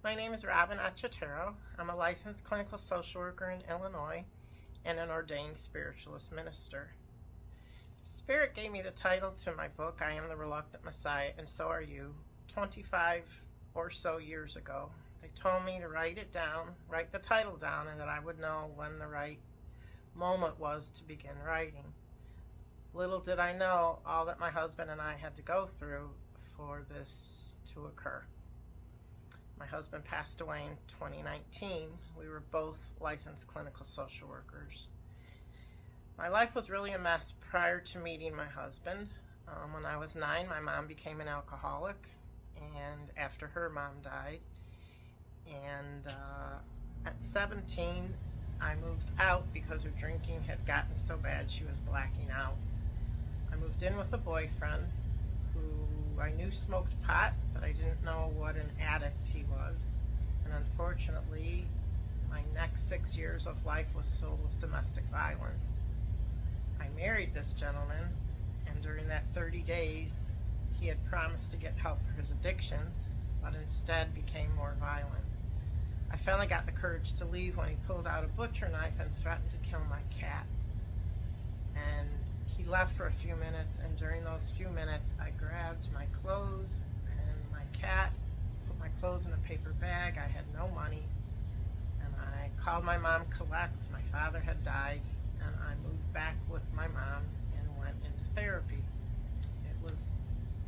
My name is Robin Achotero. I'm a licensed clinical social worker in Illinois and an ordained spiritualist minister. Spirit gave me the title to my book, I Am the Reluctant Messiah, and So Are You, 25 or so years ago. They told me to write it down, write the title down, and that I would know when the right moment was to begin writing. Little did I know all that my husband and I had to go through for this to occur. My husband passed away in 2019. We were both licensed clinical social workers. My life was really a mess prior to meeting my husband. When I was 9, my mom became an alcoholic, and after her mom died. And at 17, I moved out because her drinking had gotten so bad she was blacking out. I moved in with a boyfriend who I knew smoked pot, but I didn't know what an addict he was. And unfortunately, my next 6 years of life was filled with domestic violence. I married this gentleman, and during that 30 days, he had promised to get help for his addictions, but instead became more violent. I finally got the courage to leave when he pulled out a butcher knife and threatened to kill my cat. And he left for a few minutes, and during those few minutes, I grabbed my clothes and my cat, put my clothes in a paper bag. I had no money, and I called my mom, Collect. My father had died, and I moved back with my mom and went into therapy. It was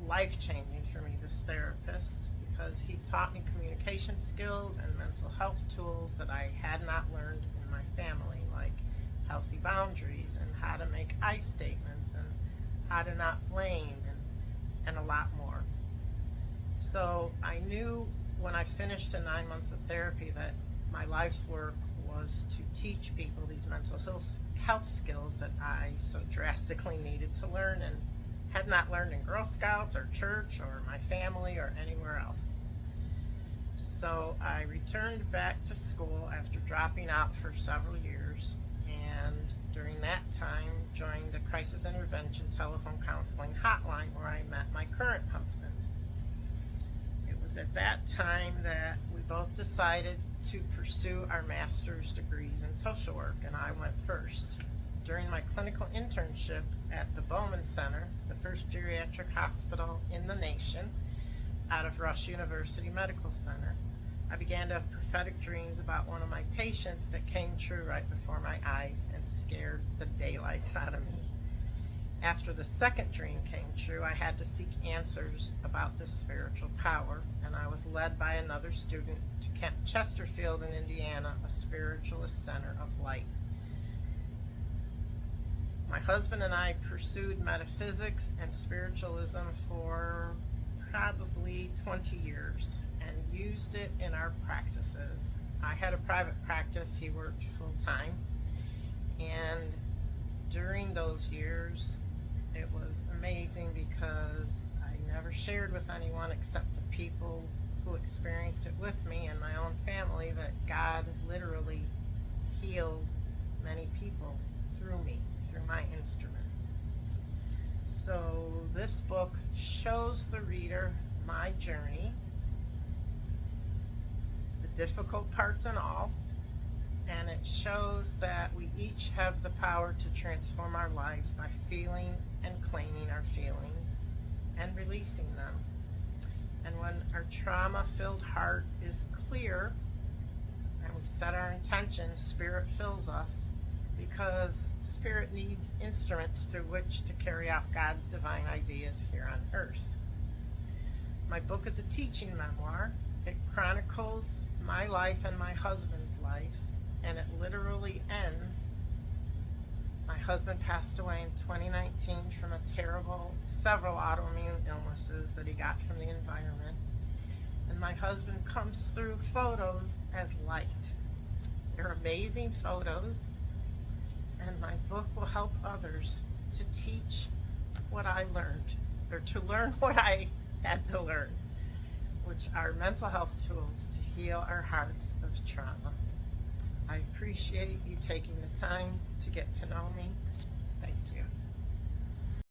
life-changing for me, this therapist, because he taught me communication skills and mental health tools that I had not learned in my family, like healthy boundaries and how to make I statements and how to not blame and a lot more. So I knew when I finished the 9 months of therapy that my life's work was to teach people these mental health skills that I so drastically needed to learn and had not learned in Girl Scouts or church or my family or anywhere else. So I returned back to school after dropping out for several years, and during that time joined a crisis intervention telephone counseling hotline where I met my current husband. It was at that time that we both decided to pursue our master's degrees in social work, and I went first. During my clinical internship at the Bowman Center, the first geriatric hospital in the nation out of Rush University Medical Center, I began to have prophetic dreams about one of my patients that came true right before my eyes and scared the daylights out of me. After the second dream came true, I had to seek answers about this spiritual power, and I was led by another student to Camp Chesterfield in Indiana, a spiritualist center of light. My husband and I pursued metaphysics and spiritualism for probably 20 years and used it in our practices. I had a private practice, he worked full-time, and during those years it was amazing because I never shared with anyone except the people who experienced it with me and my own family that God literally healed many people through me, through my instrument. So this book shows the reader my journey, the difficult parts and all, and it shows that we each have the power to transform our lives by feeling and claiming our feelings and releasing them. And when our trauma-filled heart is clear and we set our intentions, Spirit fills us, because Spirit needs instruments through which to carry out God's divine ideas here on earth. My book is a teaching memoir. It chronicles my life and my husband's life, and it literally ends. My husband passed away in 2019 from several autoimmune illnesses that he got from the environment. And my husband comes through photos as light. They're amazing photos, and my book will help others to teach what I learned, or to learn what I had to learn, which are mental health tools to heal our hearts of trauma. I appreciate you taking the time to get to know me,